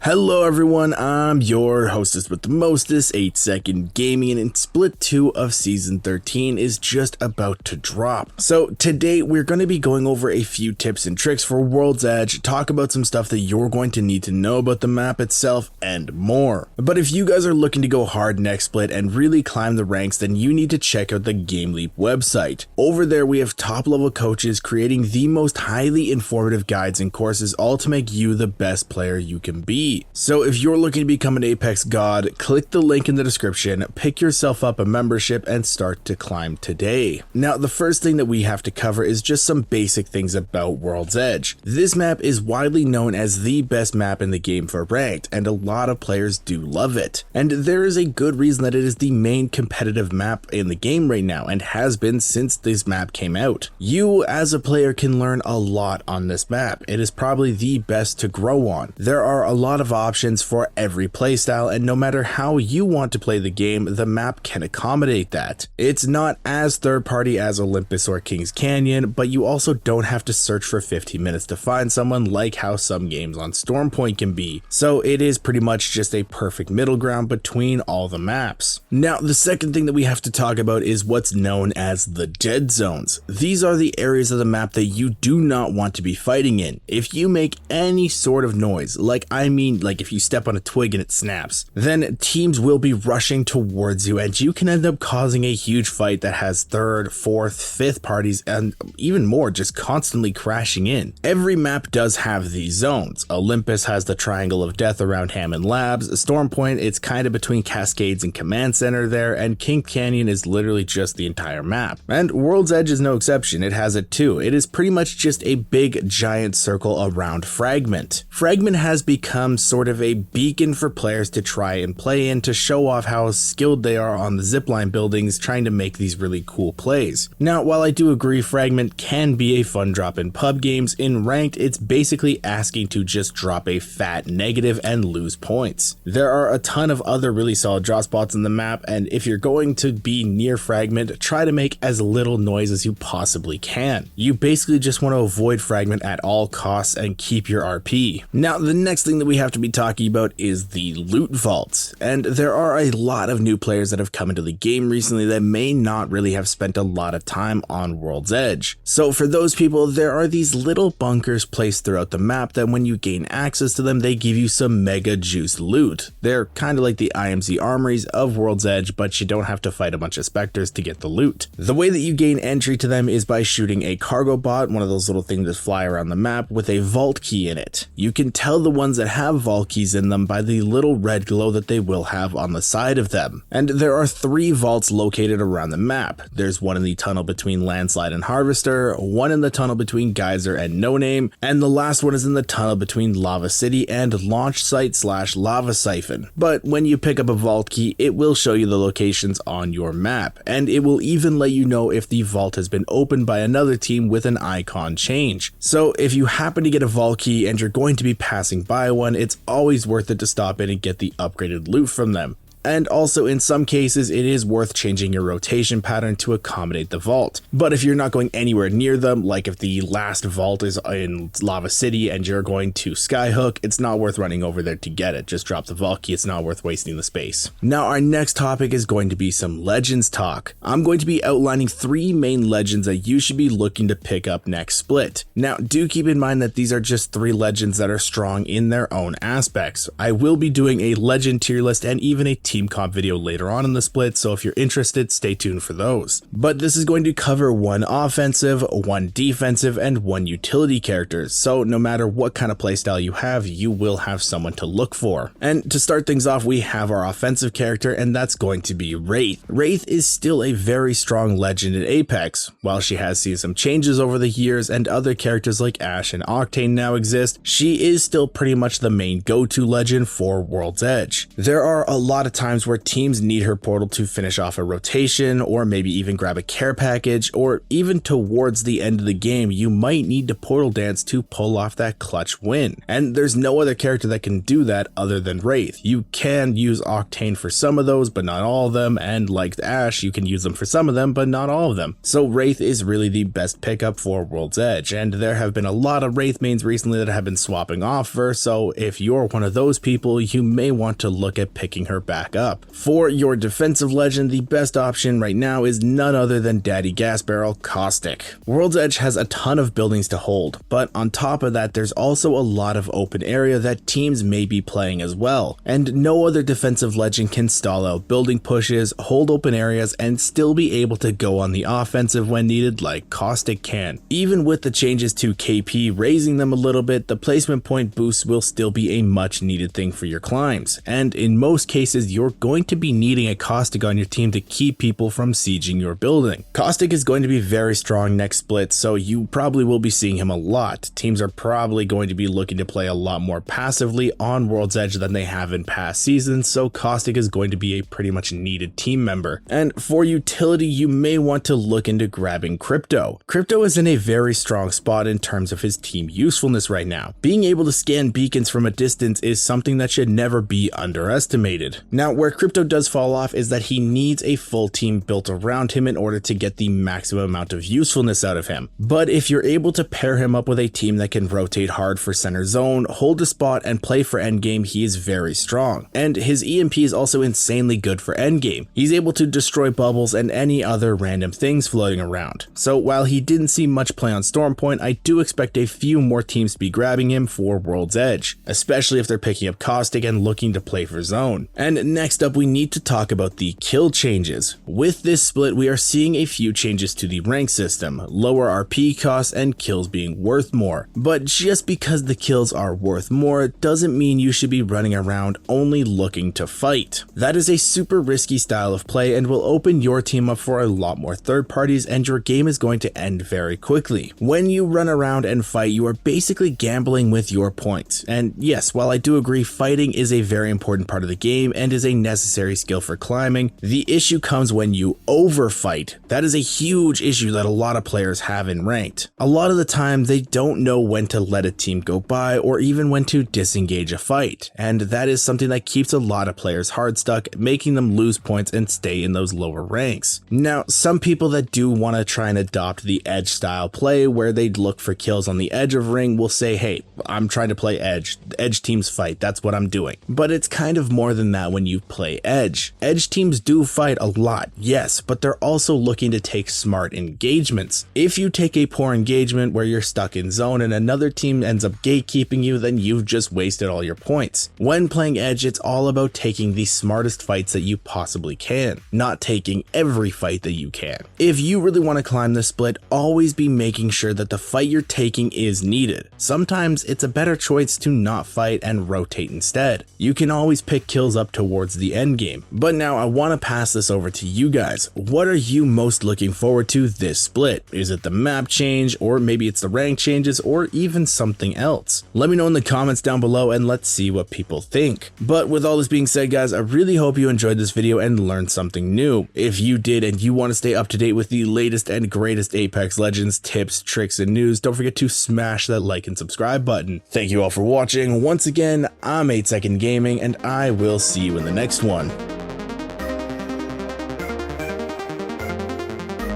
Hello everyone, I'm your hostess with the mostest, 8 Second Gaming, and Split 2 of Season 13 is just about to drop. So today we're going to be going over a few tips and tricks for World's Edge, talk about some stuff that you're going to need to know about the map itself, and more. But if you guys are looking to go hard next split and really climb the ranks, then you need to check out the GameLeap website. Over there we have top level coaches creating the most highly informative guides and courses, all to make you the best player you can be. So if you're looking to become an Apex god, click the link in the description, pick yourself up a membership, and start to climb today. Now the first thing that we have to cover is just some basic things about World's Edge. This map is widely known as the best map in the game for ranked, and a lot of players do love it. And there is a good reason that it is the main competitive map in the game right now, and has been since this map came out. You as a player can learn a lot on this map. It is probably the best to grow on. There are a lot of options for every playstyle, and no matter how you want to play the game, the map can accommodate that. It's not as third party as Olympus or Kings Canyon, but you also don't have to search for 15 minutes to find someone like how some games on Stormpoint can be. So it is pretty much just a perfect middle ground between all the maps. Now the second thing that we have to talk about is what's known as the dead zones. These are the areas of the map that you do not want to be fighting in. If you make any sort of noise, like if you step on a twig and it snaps, then teams will be rushing towards you, and you can end up causing a huge fight that has third, fourth, fifth parties, and even more just constantly crashing in. Every map does have these zones. Olympus has the Triangle of Death around Hammond Labs, Stormpoint, it's kind of between Cascades and Command Center there, and King Canyon is literally just the entire map. And World's Edge is no exception, it has it too. It is pretty much just a big giant circle around Fragment. Fragment has become sort of a beacon for players to try and play in to show off how skilled they are on the zipline buildings, trying to make these really cool plays. Now while I do agree Fragment can be a fun drop in pub games, in ranked it's basically asking to just drop a fat negative and lose points. There are a ton of other really solid drop spots in the map, and if you're going to be near Fragment, try to make as little noise as you possibly can. You basically just want to avoid Fragment at all costs and keep your RP. Now the next thing that we have to be talking about is the loot vaults, and there are a lot of new players that have come into the game recently that may not really have spent a lot of time on World's Edge. So for those people, there are these little bunkers placed throughout the map that when you gain access to them, they give you some mega juiced loot. They're kind of like the IMZ armories of World's Edge, but you don't have to fight a bunch of specters to get the loot. The way that you gain entry to them is by shooting a cargo bot, one of those little things that fly around the map, with a vault key in it. You can tell the ones that have vault keys in them by the little red glow that they will have on the side of them. And there are 3 vaults located around the map. There's one in the tunnel between Landslide and Harvester, one in the tunnel between Geyser and No Name, and the last one is in the tunnel between Lava City and Launch Site / Lava Siphon. But when you pick up a vault key, it will show you the locations on your map, and it will even let you know if the vault has been opened by another team with an icon change. So if you happen to get a vault key and you're going to be passing by one, it's always worth it to stop in and get the upgraded loot from them. And also in some cases it is worth changing your rotation pattern to accommodate the vault. But if you're not going anywhere near them, like if the last vault is in Lava City and you're going to Skyhook, it's not worth running over there to get it. Just drop the vault key, it's not worth wasting the space. Now our next topic is going to be some legends talk. I'm going to be outlining 3 main legends that you should be looking to pick up next split. Now do keep in mind that these are just 3 legends that are strong in their own aspects. I will be doing a legend tier list and even a team comp video later on in the split, so if you're interested, stay tuned for those. But this is going to cover 1 offensive, 1 defensive, and 1 utility characters, so no matter what kind of playstyle you have, you will have someone to look for. And to start things off, we have our offensive character, and that's going to be Wraith. Wraith is still a very strong legend in Apex. While she has seen some changes over the years and other characters like Ash and Octane now exist, she is still pretty much the main go-to legend for World's Edge. There are a lot of times where teams need her portal to finish off a rotation, or maybe even grab a care package, or even towards the end of the game, you might need to portal dance to pull off that clutch win. And there's no other character that can do that other than Wraith. You can use Octane for some of those, but not all of them, and like Ashe, you can use them for some of them, but not all of them. So Wraith is really the best pickup for World's Edge, and there have been a lot of Wraith mains recently that have been swapping off her, so if you're one of those people, you may want to look at picking her back up. For your defensive legend, the best option right now is none other than Daddy Gas Barrel Caustic. World's Edge has a ton of buildings to hold, but on top of that, there's also a lot of open area that teams may be playing as well, and no other defensive legend can stall out building pushes, hold open areas, and still be able to go on the offensive when needed like Caustic can. Even with the changes to KP raising them a little bit, the placement point boosts will still be a much needed thing for your climbs, and in most cases you're going to be needing a Caustic on your team to keep people from sieging your building. Caustic is going to be very strong next split, so you probably will be seeing him a lot. Teams are probably going to be looking to play a lot more passively on World's Edge than they have in past seasons, so Caustic is going to be a pretty much needed team member. And for utility, you may want to look into grabbing Crypto. Crypto is in a very strong spot in terms of his team usefulness right now. Being able to scan beacons from a distance is something that should never be underestimated. Now, where Crypto does fall off is that he needs a full team built around him in order to get the maximum amount of usefulness out of him. But if you're able to pair him up with a team that can rotate hard for center zone, hold a spot, and play for endgame, he is very strong. And his EMP is also insanely good for endgame. He's able to destroy bubbles and any other random things floating around. So while he didn't see much play on Stormpoint, I do expect a few more teams to be grabbing him for World's Edge, especially if they're picking up Caustic and looking to play for zone. And next up, we need to talk about the kill changes. With this split, we are seeing a few changes to the rank system, lower RP costs and kills being worth more. But just because the kills are worth more doesn't mean you should be running around only looking to fight. That is a super risky style of play and will open your team up for a lot more third parties, and your game is going to end very quickly. When you run around and fight, you are basically gambling with your points. And yes, while I do agree fighting is a very important part of the game and is a necessary skill for climbing, the issue comes when you overfight. That is a huge issue that a lot of players have in ranked. A lot of the time they don't know when to let a team go by or even when to disengage a fight, and that is something that keeps a lot of players hard stuck, making them lose points and stay in those lower ranks. Now, some people that do want to try and adopt the edge style play where they look for kills on the edge of ring will say, hey, I'm trying to play edge teams fight, that's what I'm doing. But it's kind of more than that when you play edge. Edge teams do fight a lot, yes, but they're also looking to take smart engagements. If you take a poor engagement where you're stuck in zone and another team ends up gatekeeping you, then you've just wasted all your points. When playing edge, it's all about taking the smartest fights that you possibly can, not taking every fight that you can. If you really want to climb the split, always be making sure that the fight you're taking is needed. Sometimes it's a better choice to not fight and rotate instead. You can always pick kills up towards the end game. But now I want to pass this over to you guys. What are you most looking forward to this split? Is it the map change, or maybe it's the rank changes, or even something else? Let me know in the comments down below and let's see what people think. But with all this being said, guys, I really hope you enjoyed this video and learned something new. If you did and you want to stay up to date with the latest and greatest Apex Legends tips, tricks, and news, don't forget to smash that like and subscribe button. Thank you all for watching. Once again, I'm 8 Second Gaming, and I will see you in the next one.